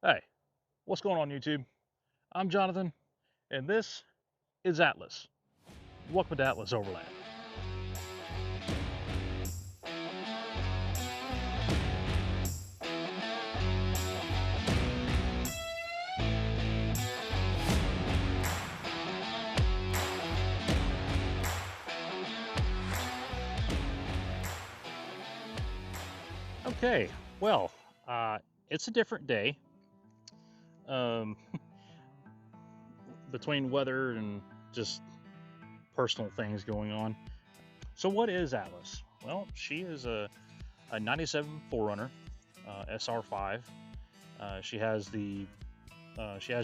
Hey, what's going on YouTube? I'm Jonathan, and this is Atlas. Welcome to Atlas Overland. Okay, well, it's a different day. Um, between weather and just personal things going on. So, what is Atlas? Well, she is a 97 4Runner SR5. She has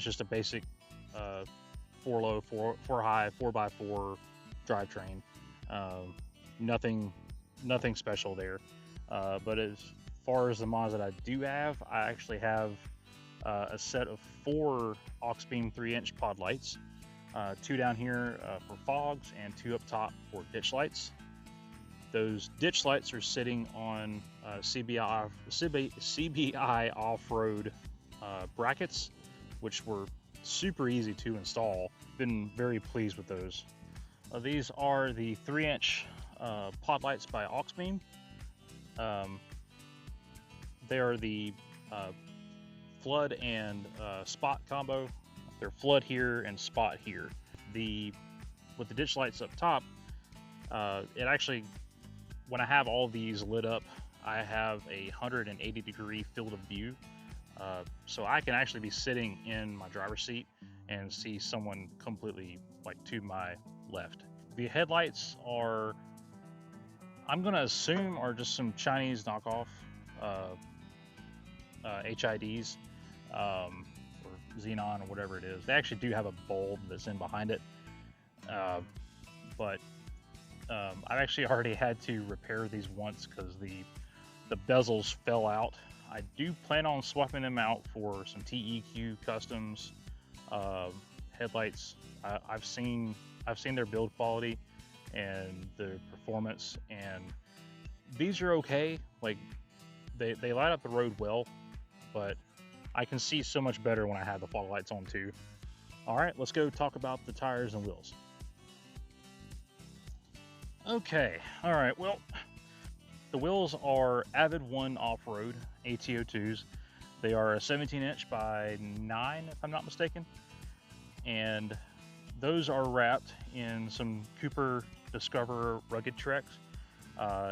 just a basic uh, 4 low, 4 high, 4x4 drivetrain. Um, nothing, nothing special there. But as far as the mods that I do have, I actually have a set of 4 Auxbeam 3-inch pod lights, 2 down here for fogs and 2 up top for ditch lights. Those ditch lights are sitting on CBI off-road brackets, which were super easy to install. Been very pleased with those. These are the 3-inch pod lights by Auxbeam. They are the flood and spot combo. They're flood here and spot here. With the ditch lights up top, it actually, when I have all these lit up, I have a 180-degree field of view. So I can actually be sitting in my driver's seat and see someone completely like to my left. The headlights are, I'm gonna assume, are just some Chinese knockoff HIDs or xenon or whatever it is. They actually do have a bulb that's in behind it, but I've actually already had to repair these once because the bezels fell out. I do plan on swapping them out for some TEQ customs headlights. I've seen their build quality and the performance, and these are okay. Like they light up the road well, but I can see so much better when I have the fog lights on too. All right, let's go talk about the tires and wheels. Okay, all right, well, the wheels are Avid 1 Off-Road ATO2s. They are a 17-inch by 9, if I'm not mistaken. And those are wrapped in some Cooper Discover Rugged Treks.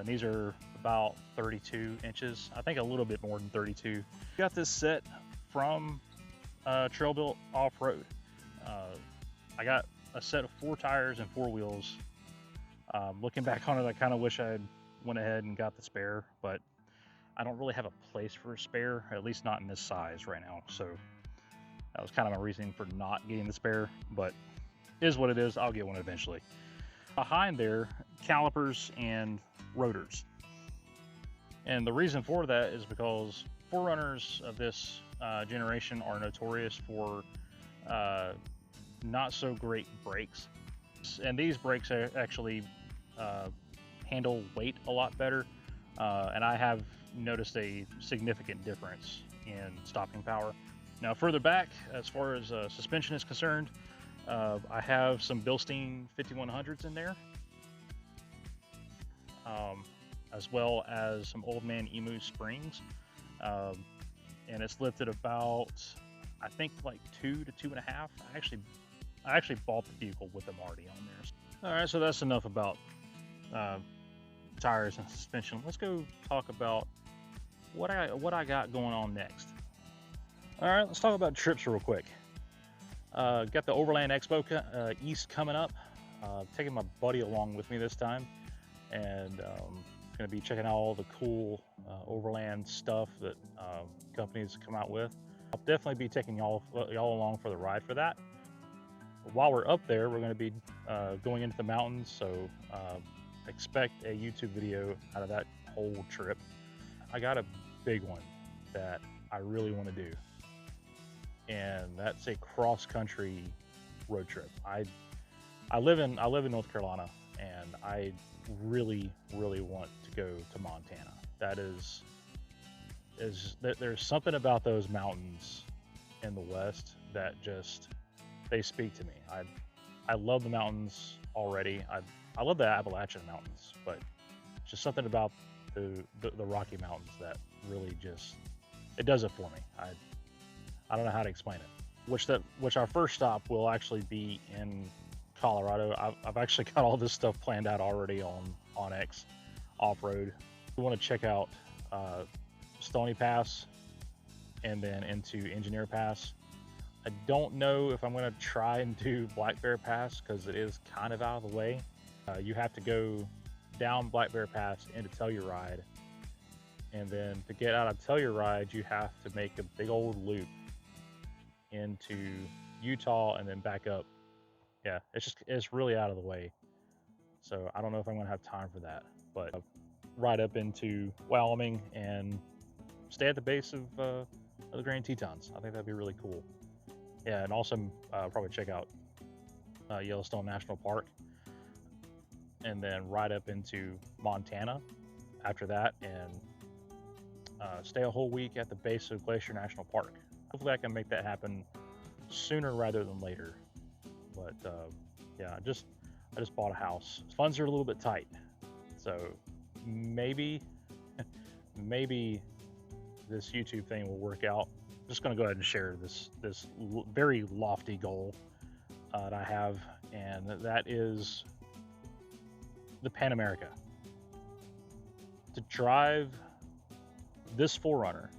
These are about 32 inches. I think a little bit more than 32. Got this set from Trail Built Off-Road. I got a set of 4 tires and 4 wheels. Looking back on it, I kind of wish I had went ahead and got the spare, but I don't really have a place for a spare, at least not in this size right now. So that was kind of my reasoning for not getting the spare, but it is what it is. I'll get one eventually. Behind there, calipers and rotors. And the reason for that is because 4Runners of this generation are notorious for not so great brakes. And these brakes actually handle weight a lot better, and I have noticed a significant difference in stopping power. Now further back, as far as suspension is concerned, I have some Bilstein 5100s in there, as well as some Old Man Emu springs, and it's lifted about, I think, like 2 to 2.5. I actually bought the vehicle with them already on there. All right, so that's enough about tires and suspension. Let's go talk about what I got going on next. All right, let's talk about trips real quick. Got the Overland Expo East coming up. Taking my buddy along with me this time, and going to be checking out all the cool Overland stuff that companies come out with. I'll definitely be taking y'all along for the ride for that. While we're up there, we're going to be going into the mountains, so expect a YouTube video out of that whole trip. I got a big one that I really want to do, and that's a cross-country road trip. I live in North Carolina, and I really want to go to Montana. There's something about those mountains in the West that just, they speak to me. I love the mountains already. I love the Appalachian Mountains, but just something about the Rocky Mountains that really just, it does it for me. I don't know how to explain it. Which our first stop will actually be in Colorado. I've actually got all this stuff planned out already on X Off-Road. We want to check out Stony Pass and then into Engineer Pass. I don't know if I'm going to try and do Black Bear Pass because it is kind of out of the way. You have to go down Black Bear Pass into Telluride, and then to get out of Telluride, you have to make a big old loop into Utah and then back up. Yeah, it's really out of the way. So I don't know if I'm going to have time for that, but ride up into Wyoming and stay at the base of the Grand Tetons. I think that'd be really cool. Yeah, and also probably check out Yellowstone National Park, and then ride up into Montana after that, and stay a whole week at the base of Glacier National Park. Hopefully I can make that happen sooner rather than later. But yeah, I just bought a house. Funds are a little bit tight, so maybe this YouTube thing will work out. I'm just going to go ahead and share this very lofty goal that I have, and that is the Pan America. To drive this 4Runner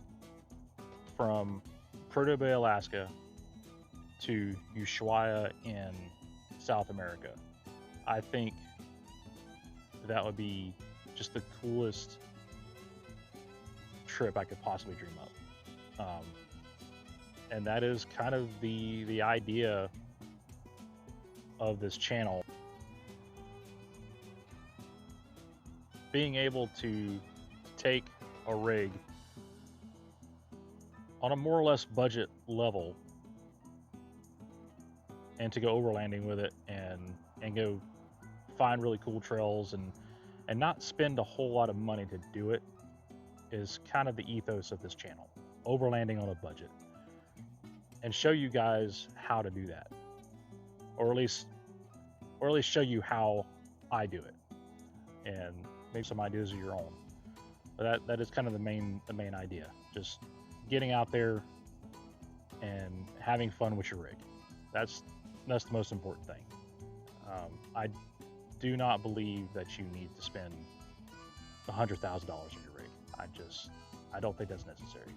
from Prudhoe Bay, Alaska to Ushuaia in South America. I think that would be just the coolest trip I could possibly dream up. And that is kind of the idea of this channel. Being able to take a rig on a more or less budget level and to go overlanding with it and go find really cool trails and not spend a whole lot of money to do it is kind of the ethos of this channel. Overlanding on a budget, and show you guys how to do that, or at least show you how I do it, and maybe some ideas of your own. But that is kind of the main idea. Just getting out there and having fun with your rig. That's the most important thing. I do not believe that you need to spend $100,000 on your rig. I don't think that's necessary.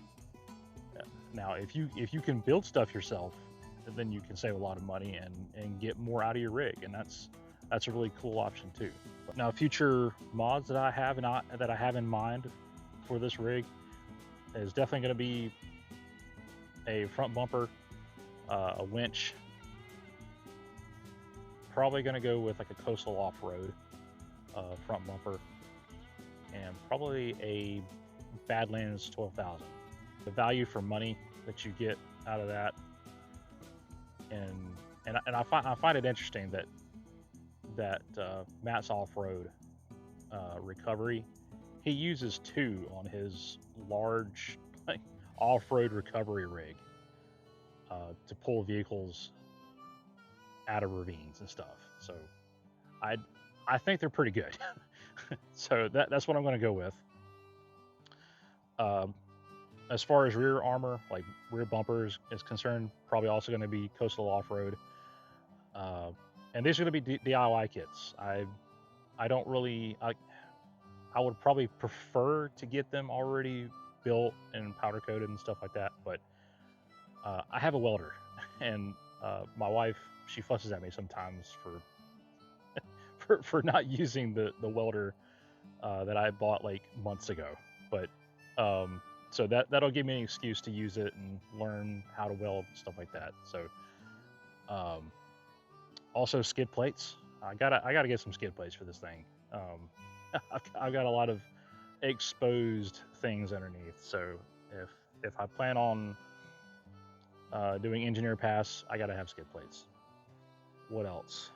Now, if you can build stuff yourself, then you can save a lot of money and get more out of your rig, and that's a really cool option too. Now, future mods that I have in mind for this rig is definitely going to be a front bumper, a winch. Probably going to go with like a coastal off-road front bumper, and probably a Badlands 12,000. The value for money that you get out of that, and I find it interesting that Matt's off-road recovery, he uses two on his large off-road recovery rig to pull vehicles out of ravines and stuff. So I think they're pretty good. So that's what I'm going to go with. As far as rear armor, like rear bumpers is concerned, probably also going to be coastal off-road. And these are going to be DIY kits. I don't really, I would probably prefer to get them already built and powder coated and stuff like that, but I have a welder, and my wife, she fusses at me sometimes for not using the welder that I bought like months ago. But so that'll give me an excuse to use it and learn how to weld and stuff like that. So also skid plates. I gotta get some skid plates for this thing. I've got a lot of exposed things underneath. So if I plan on doing engineer pass, I gotta have skid plates. What else?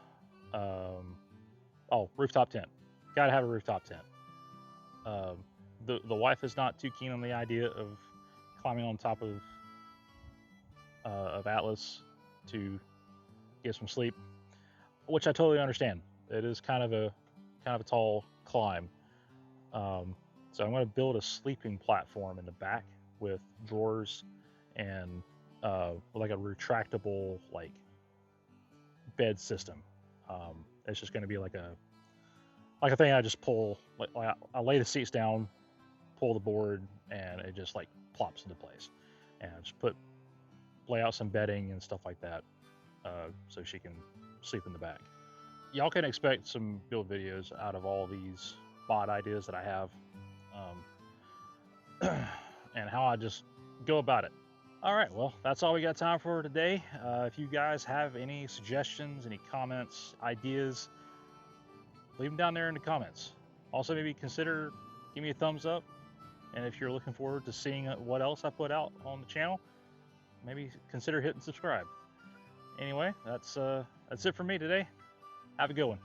Oh, rooftop tent. Gotta have a rooftop tent. The wife is not too keen on the idea of climbing on top of of Atlas to get some sleep, which I totally understand. It is kind of a tall climb. So I'm going to build a sleeping platform in the back with drawers and like a retractable like bed system. It's just going to be like a thing I just pull. Like I lay the seats down, pull the board, and it just like plops into place. And just lay out some bedding and stuff like that, so she can sleep in the back. Y'all can expect some build videos out of all these mod ideas that I have, and how I just go about it. All right, well, that's all we got time for today. If you guys have any suggestions, any comments, ideas, leave them down there in the comments. Also, maybe consider give me a thumbs up, and if you're looking forward to seeing what else I put out on the channel, maybe consider hitting subscribe. Anyway, that's it for me today. Have a good one.